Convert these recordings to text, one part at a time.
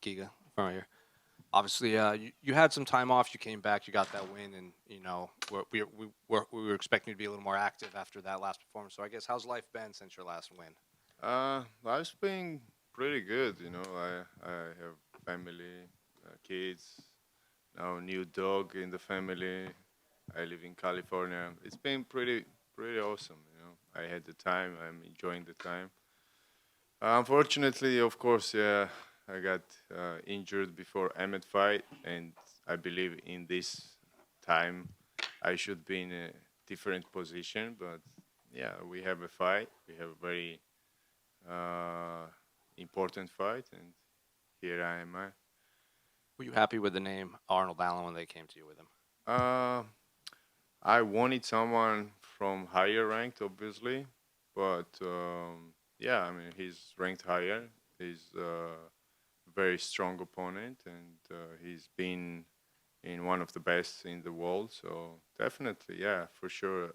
Giga in front of here. Obviously, you had some time off. You came back. You got that win, and we were expecting you to be a little more active after that last performance. So I guess how's life been since your last win? Life's been pretty good. I have family, kids, now new dog in the family. I live in California. It's been pretty awesome. I had the time. I'm enjoying the time. Unfortunately, of course, yeah, I got injured before Emmett fight, and I believe in this time I should be in a different position. But yeah, we have a fight. We have a very uh, important fight, and here I am. Were you happy with the name Arnold Allen when they came to you with him? Uh, I wanted someone from higher ranked, obviously, but yeah, I mean he's ranked higher. He's a very strong opponent, and he's been in one of the best in the world. So definitely, yeah, for sure.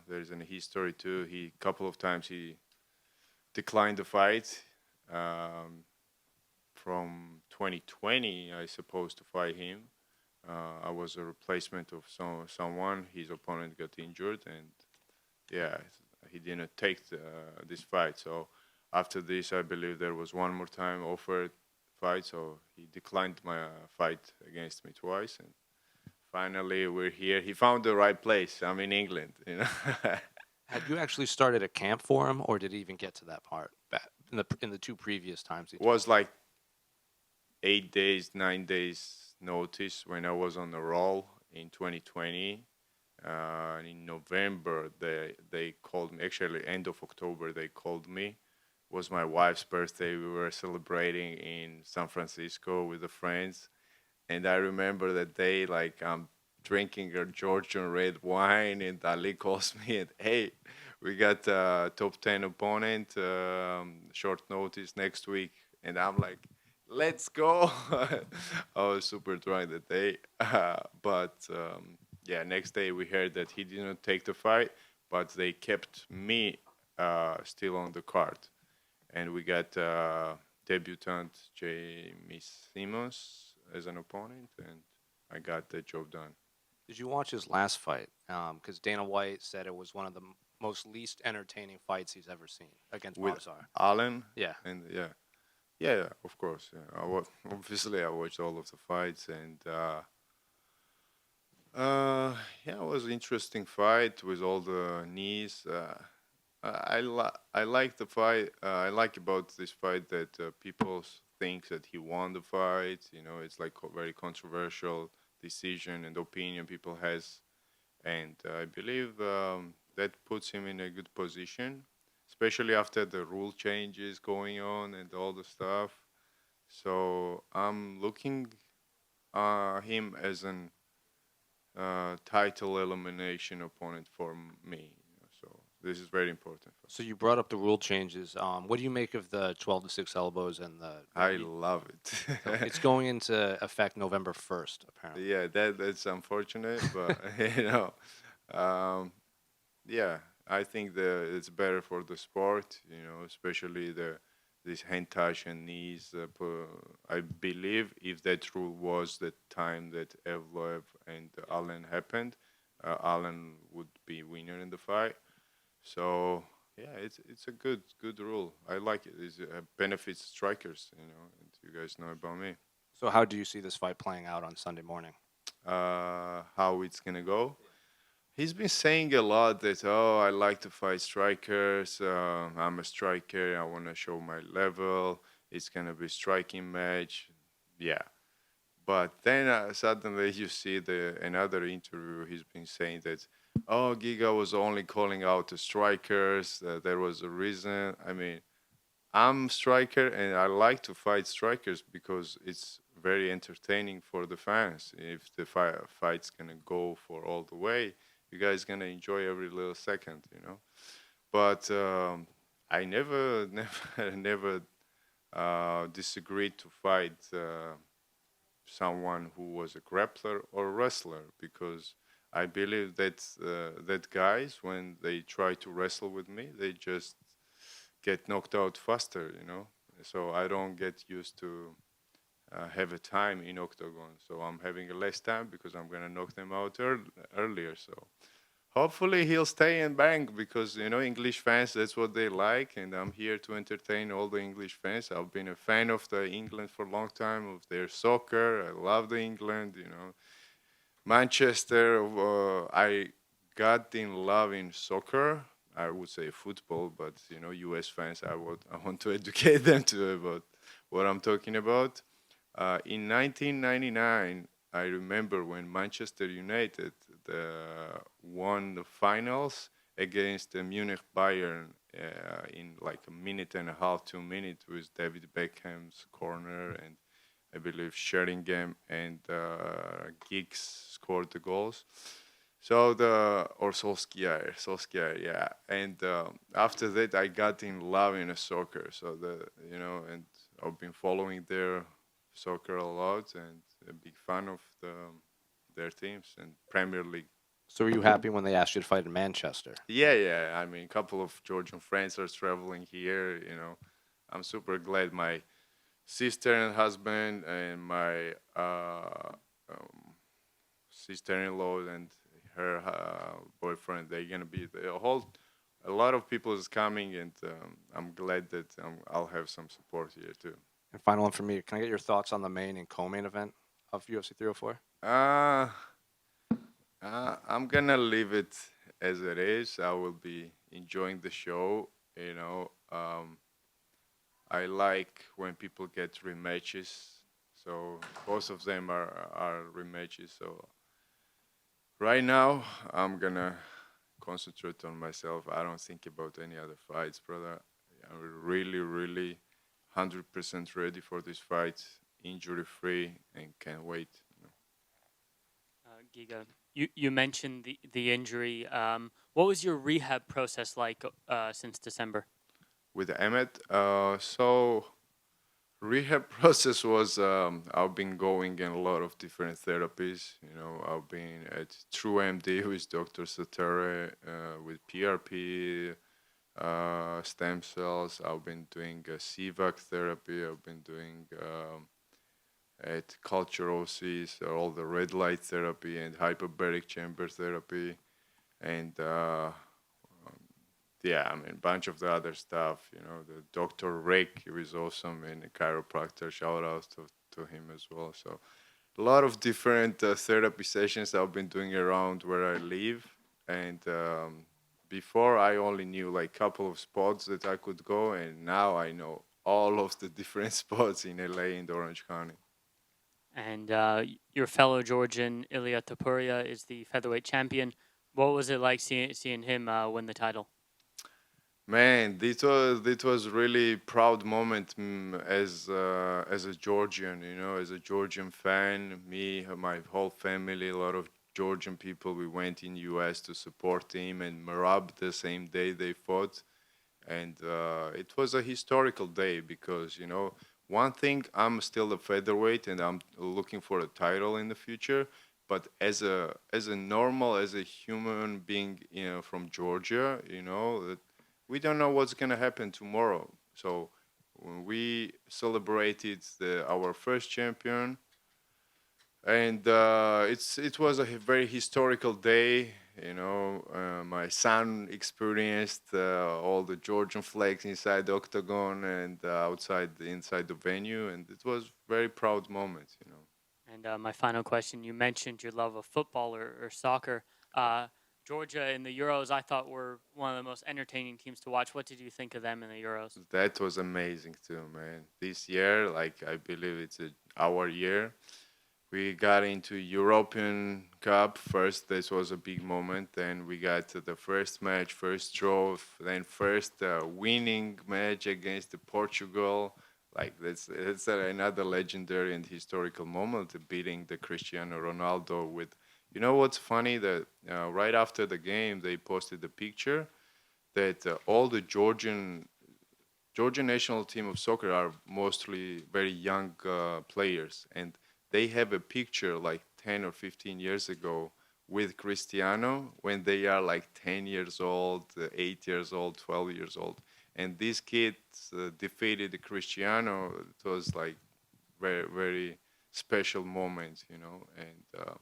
There's an history too. He couple of times he declined the fight. Um, from 2020, I supposed to fight him. I was a replacement of someone. His opponent got injured, and yeah, he didn't take this fight. So after this, I believe there was one more time offered fight. So he declined my fight against me twice, and finally we're here. He found the right place. I'm in England. Had you actually started a camp for him, or did he even get to that part in the two previous times? Was like 8 days, 9 days notice when I was on the roll in 2020. In November, they called me. Actually, end of October, they called me. It was my wife's birthday. We were celebrating in San Francisco with the friends, and I remember that day like I'm drinking a Georgian red wine, and Ali calls me and hey, we got a top 10 opponent, short notice next week, and I'm like, let's go. I was super drunk that day, but yeah, next day we heard that he didn't take the fight, but they kept me still on the card, and we got debutant Jamie Simmons as an opponent, and I got the job done. Did you watch his last fight? Because Dana White said it was one of the most least entertaining fights he's ever seen against With Barzar. Allen, Yeah. and yeah, of course. Yeah. Obviously, I watched all of the fights, and yeah, it was an interesting fight with all the knees. I like the fight. I like about this fight that people think that he won the fight. It's like a very controversial decision and opinion people has, and I believe that puts him in a good position, especially after the rule changes going on and all the stuff. So I'm looking him as an title elimination opponent for me. So this is very important. So you brought up the rule changes. What do you make of the 12-6 elbows and I love it. it's going into effect November 1st, apparently. Yeah, that's unfortunate, but um, yeah, I think it's better for the sport. Especially this hand touch and knees. I believe if that rule was the time that Evloev and Allen happened, Allen would be winner in the fight. So yeah, it's a good rule. I like it. It benefits strikers. And you guys know about me. So how do you see this fight playing out on Sunday morning? How it's gonna go? He's been saying a lot that I like to fight strikers. I'm a striker. I want to show my level. It's gonna be striking match. Yeah, but then suddenly you see another interview. He's been saying that Giga was only calling out the strikers. There was a reason. I mean, I'm striker and I like to fight strikers because it's very entertaining for the fans. If the fight's gonna go for all the way, you guys gonna enjoy every little second. But I never, never disagreed to fight someone who was a grappler or wrestler because I believe that guys when they try to wrestle with me, they just get knocked out faster. so I don't get used to have a time in octagon. So I'm having a less time because I'm gonna knock them out earlier. So hopefully he'll stay and bang because English fans, that's what they like, and I'm here to entertain all the English fans. I've been a fan of the England for a long time, of their soccer. I love the England. Manchester. I got in love in soccer. I would say football, but U.S. fans, I want to educate them to about what I'm talking about. In 1999, I remember when Manchester United won the finals against the Munich Bayern in like a minute and a half, 2 minutes, with David Beckham's corner, and I believe Sheringham and Giggs scored the goals. So or Solskjaer, yeah. And after that, I got in love in soccer. So and I've been following their soccer a lot, and a big fan of their teams and Premier League. So were you happy when they asked you to fight in Manchester? Yeah. I mean, a couple of Georgian friends are traveling here. I'm super glad my sister and husband and my sister-in-law and her boyfriend, they're gonna be a lot of people is coming, and I'm glad that I'll have some support here too. And final one for me, can I get your thoughts on the main and co-main event of UFC 304? I'm gonna leave it as it is. I will be enjoying the show. I like when people get rematches. So both of them are rematches. So right now, I'm gonna concentrate on myself. I don't think about any other fights, brother. I'm really, really 100% ready for this fight, injury free, and can't wait. Giga, you mentioned the injury. What was your rehab process like since December? With Emmett, so rehab process was I've been going in a lot of different therapies. I've been at True MD with Dr. Satere, with PRP, stem cells. I've been doing CVAC therapy. I've been doing at culture OCs, all the red light therapy and hyperbaric chamber therapy, and yeah, I mean, a bunch of the other stuff. The Dr. Rick, he was awesome, and a chiropractor. Shout out to him as well. So a lot of different therapy sessions I've been doing around where I live, and before I only knew like a couple of spots that I could go, and now I know all of the different spots in LA and Orange County. And your fellow Georgian Ilya Topuria is the featherweight champion. What was it like seeing him win the title? Man, this was really proud moment as a Georgian, as a Georgian fan. Me, my whole family, a lot of Georgian people. We went in U.S. to support him and Marab the same day they fought, and it was a historical day because one thing, I'm still a featherweight and I'm looking for a title in the future. But as a normal, as a human being, from Georgia, that we don't know what's gonna happen tomorrow. So when we celebrated our first champion, and it was a very historical day. My son experienced all the Georgian flags inside the octagon and inside the venue, and it was very proud moment. And my final question: you mentioned your love of football or soccer. Georgia in the Euros, I thought were one of the most entertaining teams to watch. What did you think of them in the Euros? That was amazing too, man. This year, like I believe it's our year. We got into European Cup first. This was a big moment. Then we got to the first match, first draw, then first winning match against Portugal. Like that's another legendary and historical moment, beating the Cristiano Ronaldo with. You know what's funny? That right after the game, they posted a picture that all the Georgian national team of soccer are mostly very young players, and they have a picture like 10 or 15 years ago with Cristiano when they are like 10 years old, 8 years old, 12 years old. and these kids defeated Cristiano. It was like very, very special moment, you know. And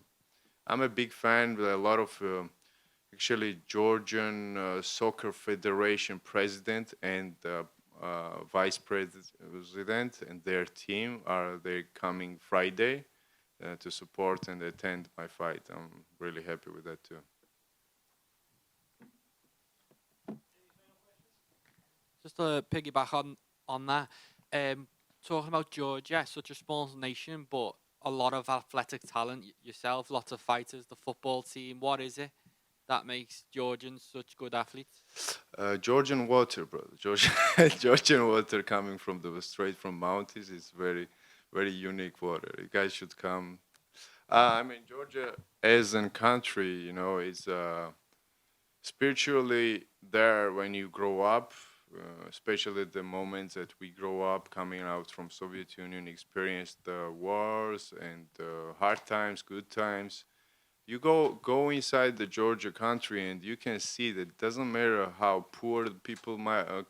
I'm a big fan. A lot of actually Georgian Soccer Federation president and vice president and their team are they coming Friday to support and attend my fight. I'm really happy with that too. Just to piggyback on that, talking about Georgia, such a small nation, but a lot of athletic talent. Yourself, lots of fighters, the football team. What is it that makes Georgians such good athletes? Georgian water, brother. Georgian, Georgian water coming from the straight from mountains is very, very unique water. You guys should come. I mean, Georgia as a country, you know, is spiritually there when you grow up. Especially the moments that we grow up coming out from Soviet Union, experienced the wars and hard times, good times. You go inside the Georgia country and you can see that it doesn't matter how poor the people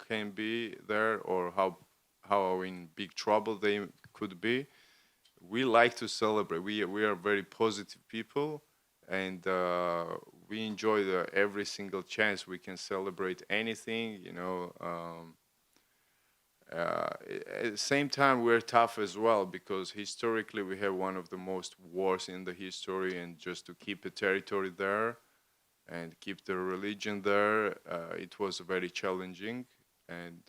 can be there or how in big trouble they could be. We like to celebrate. We are very positive people, and we enjoy every single chance we can celebrate anything. You know. At the same time, we're tough as well because historically we have one of the most wars in the history, and just to keep the territory there and keep the religion there, it was very challenging. And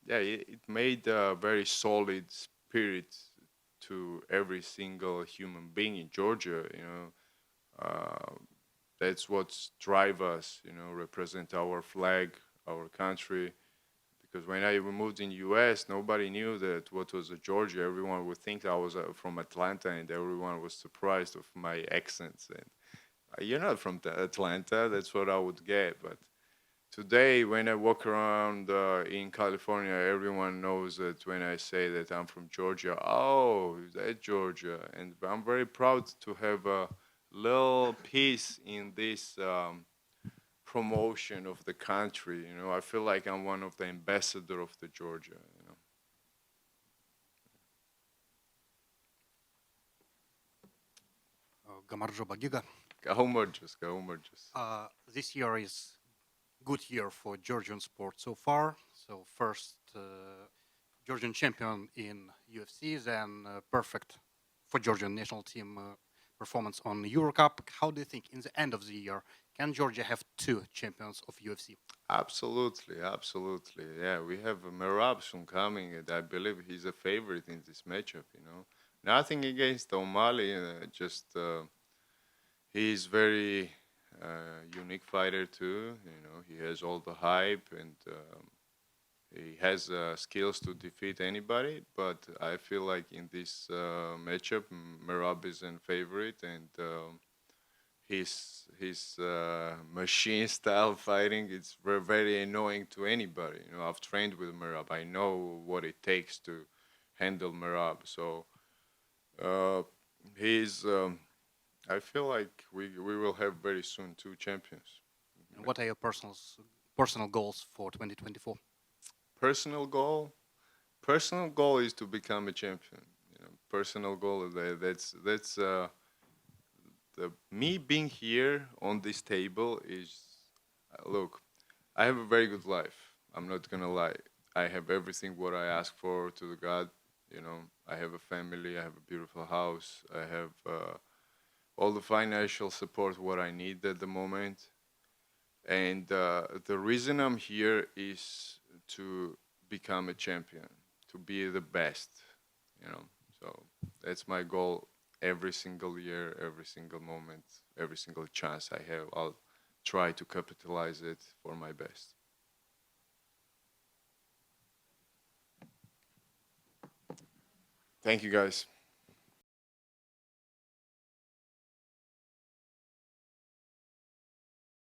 yeah, it made a very solid spirit to every single human being in Georgia. You know, that's what drive us. You know, represent our flag, our country. Because when I moved in U.S., nobody knew that what was a Georgia. Everyone would think I was from Atlanta, and everyone was surprised of my accents. And you're not from Atlanta. That's what I would get. But today, when I walk around in California, everyone knows that when I say that I'm from Georgia, oh, that's Georgia. And I'm very proud to have a little piece in this promotion of the country. You know, I feel like I'm one of the ambassador of the Georgia. You know. Gamarjoba Giga. Gaumurjus. This year is good year for Georgian sport so far. So first Georgian champion in UFC, then perfect for Georgian national team performance on Euro Cup. How do you think in the end of the year can Georgia have two champions of UFC? Absolutely, absolutely. Yeah, we have Merab soon coming, and I believe he's a favorite in this matchup. You know, nothing against O'Malley, just he's very unique fighter too. You know, he has all the hype and he has skills to defeat anybody. But I feel like in this matchup, Merab is in favorite, and his machine style fighting, it's very, very annoying to anybody. You know, I've trained with Merab. I know what it takes to handle Merab. So he's. I feel like we will have very soon two champions. And what are your personal goals for 2024? Personal goal. Personal goal is to become a champion. You know, personal goal. That's me being here on this table is, look, I have a very good life. I'm not gonna lie. I have everything what I ask for to the God. You know, I have a family. I have a beautiful house. I have all the financial support what I need at the moment. And the reason I'm here is to become a champion, to be the best. You know, so that's my goal. Every single year, every single moment, every single chance I have, I'll try to capitalize it for my best. Thank you, guys.